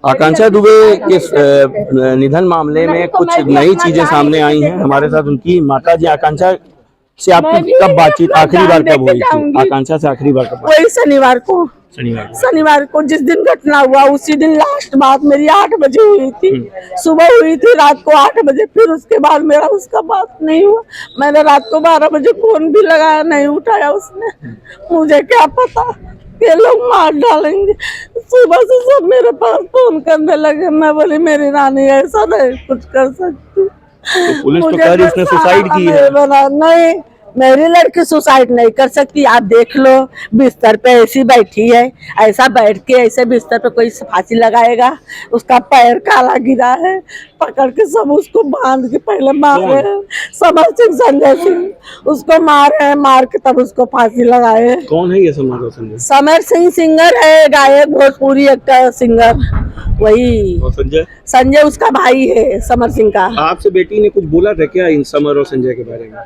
आकांक्षा दुबे के निधन मामले में कुछ नई चीजें सामने आई हैं। हमारे साथ उनकी माता जी। आकांक्षा से आपकी कब बातचीत आखिरी बार कब हुई थी? आकांक्षा से आखिरी बार कब? वही शनिवार को जिस दिन घटना हुआ उसी दिन लास्ट बात मेरी 8 बजे हुई थी। सुबह हुई थी, रात को 8 बजे। फिर उसके बाद मेरा उसका बात नहीं हुआ। मैंने रात को 12 बजे फोन भी लगाया, नहीं उठाया उसने। मुझे क्या पता ये लोग मार डालेंगे। सुबह से सब मेरे पास फोन करने लगे। मैं बोली मेरी रानी ऐसा नहीं कुछ कर सकती। तो पुलिस तो कह रही उसने सुसाइड की है। नहीं, मेरी लड़की सुसाइड नहीं कर सकती। आप देख लो, बिस्तर पे ऐसी बैठी है। ऐसा बैठ के ऐसे बिस्तर पे कोई फांसी लगाएगा? उसका पैर काला गिरा है, पकड़ के सब उसको बांध के पहले मारे हैं। समर सिंह, संजय सिंह उसको मारे, मार के तब उसको फांसी लगाए। कौन है ये समर सिंह? समर सिंह सिंगर है, गायक, भोजपुरी एक्टर सिंगर। वही और संजय उसका भाई है, समर सिंह का। आपसे बेटी ने कुछ बोला था क्या इन समर और संजय के बारे में?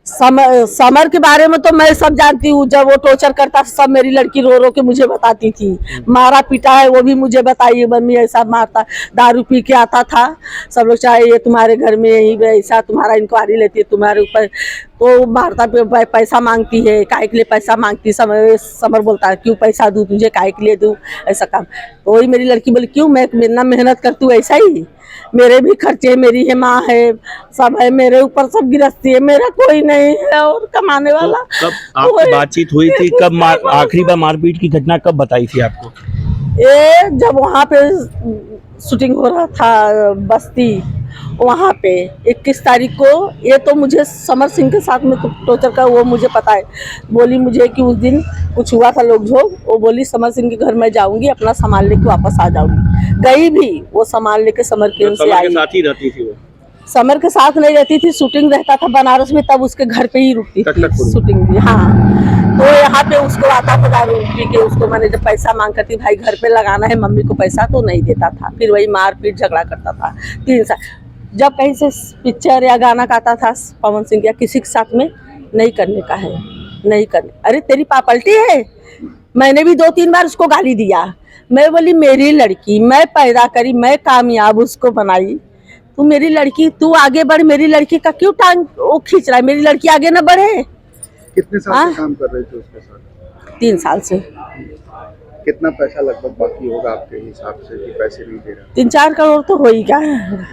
समर के बारे में तो मैं सब जानती हूँ। जब वो टॉर्चर करता सब मेरी लड़की रो रो के मुझे बताती थी। मारा पीटा है वो भी मुझे बताइए, मम्मी ऐसा मारता, दारू पी के आता था। सब लोग चाहे ये तुम्हारे घर में यही ऐसा तुम्हारा इंक्वायरी लेती है तुम्हारे ऊपर, तो मारता पैसा मांगती है। काहे के लिए पैसा मांगती? समर बोलता है क्यों पैसा दूं तुझे, काहे के लिए दूं ऐसा काम? तो वही मेरी लड़की बोली क्यों, मैं इतना मेहनत करती हूँ ऐसा ही, मेरे भी खर्चे, मेरी है माँ है, सब है, मेरे ऊपर सब गिरफ्ती है, मेरा कोई नहीं है और कमाने वाला। तो कब आपकी बातचीत हुई थी? कब आखिरी बार मारपीट की घटना कब बताई थी आपको? ये जब वहाँ पे शूटिंग हो रहा था बस्ती, वहाँ पे 21 तारीख को। ये तो मुझे समर सिंह के साथ में टॉर्चर का वो मुझे पता है। बोली मुझे कि उस दिन कुछ हुआ था लोग झोंक, वो बोली समर सिंह के घर में जाऊंगी, अपना सामान लेके वापस आ जाऊंगी। गई भी, वो सामान लेके समर के से आई। साथ ही रहती थी वो? समर के साथ नहीं रहती थी, शूटिंग रहता था बनारस में, तब उसके घर पे ही रुकती थी शूटिंग भी। हाँ, तो यहाँ पे उसको आता था दारू पी के। उसको मैंने जब पैसा मांग करती भाई घर पे लगाना है मम्मी को पैसा, तो नहीं देता था। फिर वही मारपीट झगड़ा करता था 3 साल। जब कहीं से पिक्चर या गाना गाता था पवन सिंह या किसी के साथ में, नहीं करने का है, नहीं करने। अरे तेरी पापल्टी है। मैंने भी 2-3 बार उसको गाली दिया। मैं बोली मेरी लड़की मैं पैदा करी, मैं कामयाब उसको बनाई, तू मेरी लड़की, तू आगे बढ़। मेरी लड़की का क्यों टांग वो खींच रहा है? मेरी लड़की आगे न बढ़े। कितने साल से काम कर रहे थे उसके साथ? 3 साल से। कितना पैसा लगभग बाकी होगा आपके हिसाब से कि पैसे नहीं दे रहा? 3-4 करोड़ तो हो ही गया।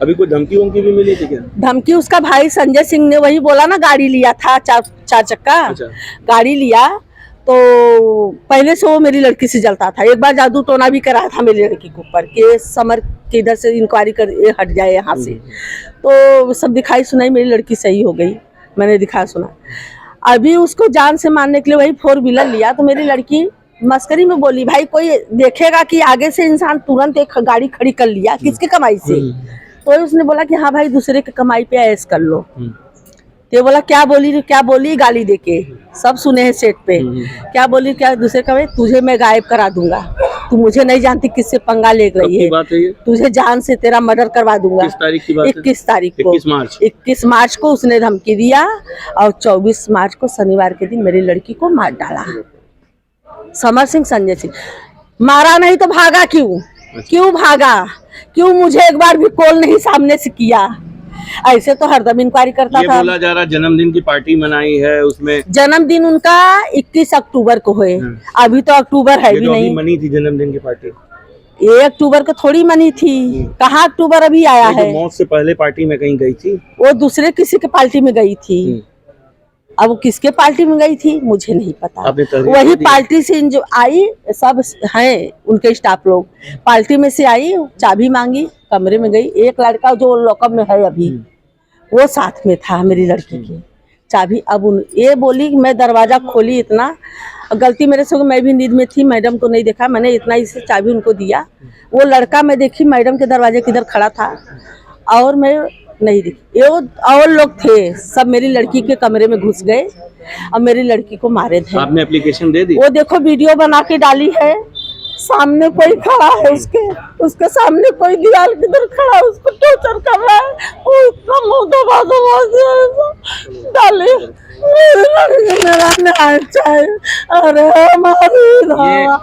अभी कोई धमकी वमकी भी मिली थी क्या? धमकी उसका भाई संजय सिंह ने, वही बोला ना, गाड़ी लिया था, 4 चक्का गाड़ी लिया। तो पहले से वो मेरी लड़की से जलता था। एक बार जादू टोना भी कराया था मेरी लड़की के ऊपर कि समर के इधर से इंक्वायरी कर हट जाए यहाँ से। तो सब दिखाई सुनाई, मेरी लड़की सही हो गई, मैंने दिखाया सुना। अभी उसको जान से मारने के लिए वही 4 व्हीलर लिया। तो मेरी लड़की मस्करी में बोली भाई कोई देखेगा कि आगे से इंसान तुरंत एक गाड़ी खड़ी कर लिया, किसके कमाई से? तो उसने बोला कि हाँ भाई दूसरे के कमाई पे ऐश कर लो। तो बोला क्या बोली गाली देके, सब सुने हैं सेट पे। क्या बोली, क्या दूसरे कमाई? तुझे मैं गायब करा दूंगा, तू मुझे नहीं जानती किससे पंगा ले रही है, तुझे जान से तेरा मर्डर करवा दूंगा। 21 तारीख को 21 मार्च को उसने धमकी दिया और 24 मार्च को शनिवार के दिन मेरी लड़की को मार डाला। समर सिंह, संजय सिंह। मारा नहीं तो भागा क्यों भागा? क्यों मुझे एक बार भी कॉल नहीं सामने से किया? ऐसे तो हरदम इंक्वायरी करता था। बोला जा रहा जन्मदिन की पार्टी मनाई है उसमें। जन्मदिन उनका 21 अक्टूबर को है। अभी तो अक्टूबर है भी नहीं। मनी थी जन्मदिन की पार्टी 1 अक्टूबर को थोड़ी मनी थी। कहाँ अक्टूबर अभी आया है? मौत से पहले पार्टी में कहीं गई थी वो, दूसरे किसी के पार्टी में गई थी। अब वो किसके पार्टी में गई थी मुझे नहीं पता। वही पार्टी से जो आई, सब हैं उनके स्टाफ लोग, पार्टी में से आई, चाबी मांगी, कमरे में गई। एक लड़का जो लॉकअप में है अभी, वो साथ में था मेरी लड़की की। चाबी अब ये बोली मैं दरवाजा खोली, इतना गलती मेरे से, मैं भी नींद में थी, मैडम को नहीं देखा मैंने, इतना इसे चाबी उनको दिया। वो लड़का मैं देखी मैडम के दरवाजे किधर खड़ा था और मैं नहीं दिखी। ये और लोग थे, सब मेरी लड़की के कमरे में घुस गए और मेरी लड़की को मारे थे। आपने एप्लीकेशन दे दी? वो देखो वीडियो बना के डाली है, सामने कोई खड़ा है, उसके सामने कोई दीवार की तरफ खड़ा है, उसको टॉर्चर कर रहा है, वो उसका मुंह दबा दबा के डाले। मेरा न्याय चाहिए। अरे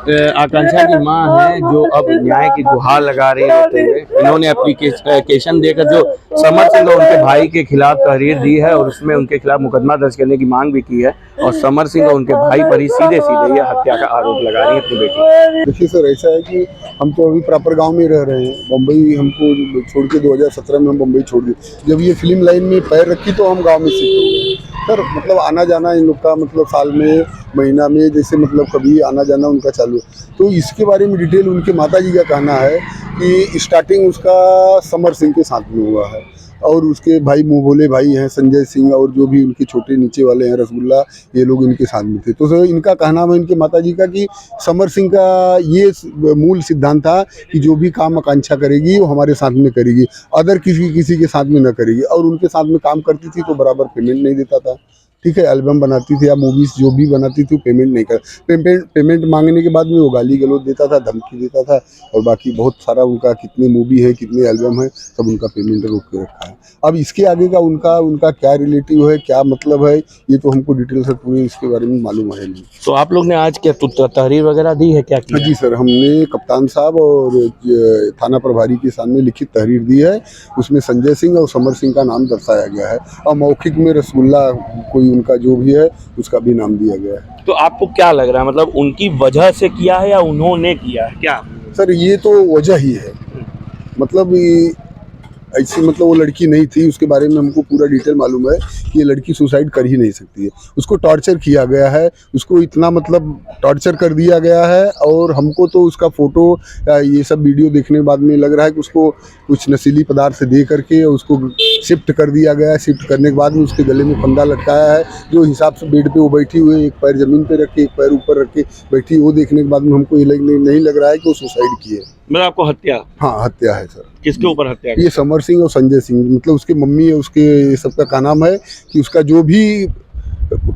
ये आकांक्षा की मां है जो अब न्याय की गुहार लगा रही है। इन्होंने एप्लीकेशन देकर जो समर सिंह और उनके भाई के खिलाफ तहरीर दी है और उसमें उनके खिलाफ मुकदमा दर्ज करने की मांग भी की है और समर सिंह और उनके भाई पर ही सीधे सीधे ये हत्या का आरोप लगा रही है अपनी बेटी। देखिए सर, ऐसा है कि हम तो अभी प्रॉपर गांव में रह रहे हैं। बम्बई हमको छोड़ के 2017 में हम बम्बई छोड़ दिए। जब ये फिल्म लाइन में पैर रखी तो हम गांव में शिफ्ट हो गए। सर मतलब आना जाना इन लोग का मतलब साल में महीना में जैसे मतलब कभी आना जाना उनका चालू है। तो इसके बारे में डिटेल उनके माताजी का कहना है कि स्टार्टिंग उसका समर सिंह के साथ में हुआ है और उसके भाई मुँह भोले भाई हैं संजय सिंह और जो भी उनके छोटे नीचे वाले हैं रसगुल्ला, ये लोग इनके साथ में थे। तो सर इनका कहना है इनके माताजी का कि समर सिंह का ये मूल सिद्धांत था कि जो भी काम आकांक्षा करेगी वो हमारे साथ में करेगी, अदर किसी के साथ में न करेगी। और उनके साथ में काम करती थी तो बराबर पेमेंट नहीं देता था। ठीक है, एल्बम बनाती थी या मूवीज़ जो भी बनाती थी पेमेंट नहीं कर पेमेंट मांगने के बाद में वो गाली गलौज देता था, धमकी देता था और बाकी बहुत सारा उनका कितने मूवी है कितने एल्बम है सब उनका पेमेंट रोक के रखा है। अब इसके आगे का उनका क्या रिलेटिव है, क्या मतलब है, ये तो हमको डिटेल से पूरे इसके बारे में मालूम है नहीं। तो आप लोग ने आज क्या तहरीर वगैरह दी है क्या किया? जी सर, हमने कप्तान साहब और थाना प्रभारी के सामने लिखित तहरीर दी है। उसमें संजय सिंह और समर सिंह का नाम दर्शाया गया है और मौखिक में रसगुल्ला कोई उनका जो भी है उसका भी नाम दिया गया है। तो आपको क्या लग रहा है, मतलब उनकी वजह से किया है या उन्होंने किया है क्या? सर ये तो वजह ही है, मतलब ऐसी मतलब वो लड़की नहीं थी, उसके बारे में हमको पूरा डिटेल मालूम है कि ये लड़की सुसाइड कर ही नहीं सकती है। उसको टॉर्चर किया गया है, उसको इतना मतलब टॉर्चर कर दिया गया है और हमको तो उसका फ़ोटो ये सब वीडियो देखने के बाद में लग रहा है कि उसको कुछ नशीली पदार्थ से दे करके उसको शिफ्ट कर दिया गया है। शिफ्ट करने के बाद में उसके गले में फंदा लटकाया है, जो हिसाब से बेड पे वो बैठी हुई, एक पैर ज़मीन पे रख के एक पैर ऊपर रख के बैठी, वो देखने के बाद में हमको ये नहीं लग रहा है कि वो सुसाइड की है। मतलब आपको हत्या? हाँ, हत्या है सर। किसके ऊपर हत्या? ये समर सिंह और संजय सिंह, मतलब उसकी मम्मी है, उसके सबका का नाम है कि उसका जो भी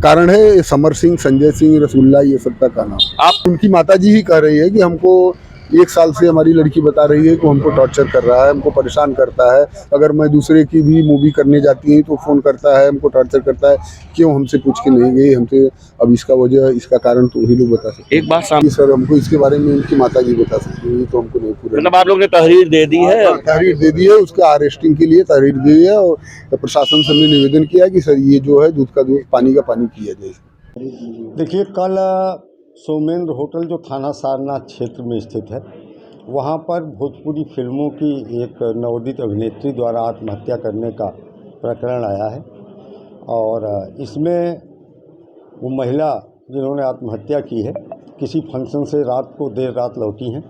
कारण है समर सिंह, संजय सिंह, रसगुल्ला, ये सबका का नाम। आप उनकी माताजी ही कह रही है कि हमको 1 साल से हमारी लड़की बता रही है कि हमको टॉर्चर कर रहा है, हमको परेशान करता है। अगर मैं दूसरे की भी मूवी करने जाती है तो फ़ोन करता है, हमको टॉर्चर करता है। क्यों हमसे पूछ के नहीं गई हमसे? अब इसका वजह, इसका कारण तो वही लोग बता सकते हैं। एक बात सामने सर हमको इसके बारे में उनकी माताजी बता सकती है, तो हमको नहीं पूरा। मतलब आप लोग ने तहरीर दे दी है? तहरीर दे दी है, उसके अरेस्टिंग के लिए तहरीर दी है और प्रशासन से हमने निवेदन किया कि सर ये जो है दूध का दूध पानी का पानी किया जाए। देखिए, कल सोमेंद्र होटल जो थाना सारनाथ क्षेत्र में स्थित है, वहाँ पर भोजपुरी फिल्मों की एक नवोदित अभिनेत्री द्वारा आत्महत्या करने का प्रकरण आया है और इसमें वो महिला जिन्होंने आत्महत्या की है किसी फंक्शन से देर रात लौटी हैं।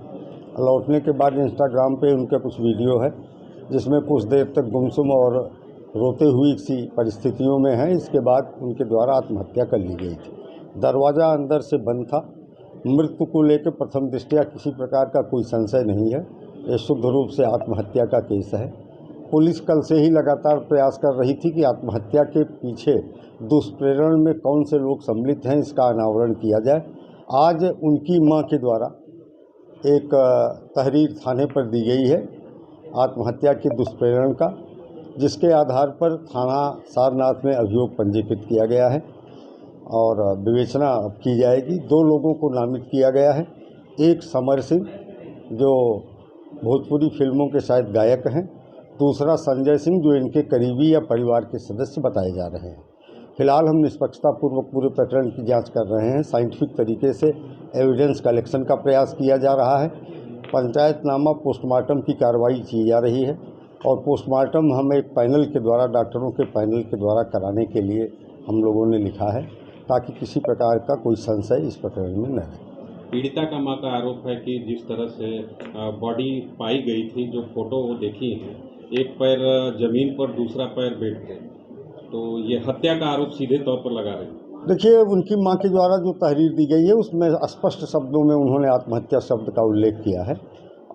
लौटने के बाद इंस्टाग्राम पे उनका कुछ वीडियो है जिसमें कुछ देर तक गुमसुम और रोते हुई सी परिस्थितियों में हैं। इसके बाद उनके द्वारा आत्महत्या कर ली गई थी। दरवाज़ा अंदर से बंद था। मृत्यु को लेकर प्रथम दृष्टया किसी प्रकार का कोई संशय नहीं है। ये शुद्ध रूप से आत्महत्या का केस है। पुलिस कल से ही लगातार प्रयास कर रही थी कि आत्महत्या के पीछे दुष्प्रेरण में कौन से लोग सम्मिलित हैं, इसका अनावरण किया जाए। आज उनकी मां के द्वारा एक तहरीर थाने पर दी गई है आत्महत्या के दुष्प्रेरण का, जिसके आधार पर थाना सारनाथ में अभियोग पंजीकृत किया गया है और विवेचना अब की जाएगी। 2 लोगों को नामित किया गया है। एक समर सिंह जो भोजपुरी फिल्मों के शायद गायक हैं, दूसरा संजय सिंह जो इनके करीबी या परिवार के सदस्य बताए जा रहे हैं। फिलहाल हम निष्पक्षतापूर्वक पूरे प्रकरण की जांच कर रहे हैं। साइंटिफिक तरीके से एविडेंस कलेक्शन का प्रयास किया जा रहा है। पंचायतनामा पोस्टमार्टम की कार्रवाई की जा रही है और पोस्टमार्टम हम एक पैनल के द्वारा, डॉक्टरों के पैनल के द्वारा कराने के लिए हम लोगों ने लिखा है ताकि किसी प्रकार का कोई संशय इस प्रकरण में न रहे। पीड़िता का मां का आरोप है कि जिस तरह से बॉडी पाई गई थी, जो फोटो वो देखी है, एक पैर जमीन पर दूसरा पैर बेड पे, तो ये हत्या का आरोप सीधे तौर पर लगा रहे हैं। देखिए, उनकी मां के द्वारा जो तहरीर दी गई है उसमें स्पष्ट शब्दों में उन्होंने आत्महत्या शब्द का उल्लेख किया है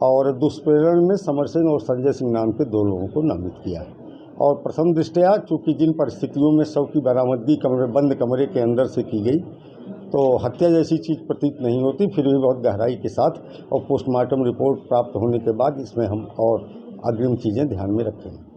और दुष्प्रेरण में समर सिंह और संजय सिंह नाम के 2 लोगों को नामित किया है। और प्रथम दृष्टया चूँकि जिन परिस्थितियों में शव की बरामदगी बंद कमरे के अंदर से की गई, तो हत्या जैसी चीज़ प्रतीत नहीं होती, फिर भी बहुत गहराई के साथ और पोस्टमार्टम रिपोर्ट प्राप्त होने के बाद इसमें हम और अग्रिम चीज़ें ध्यान में रखेंगे।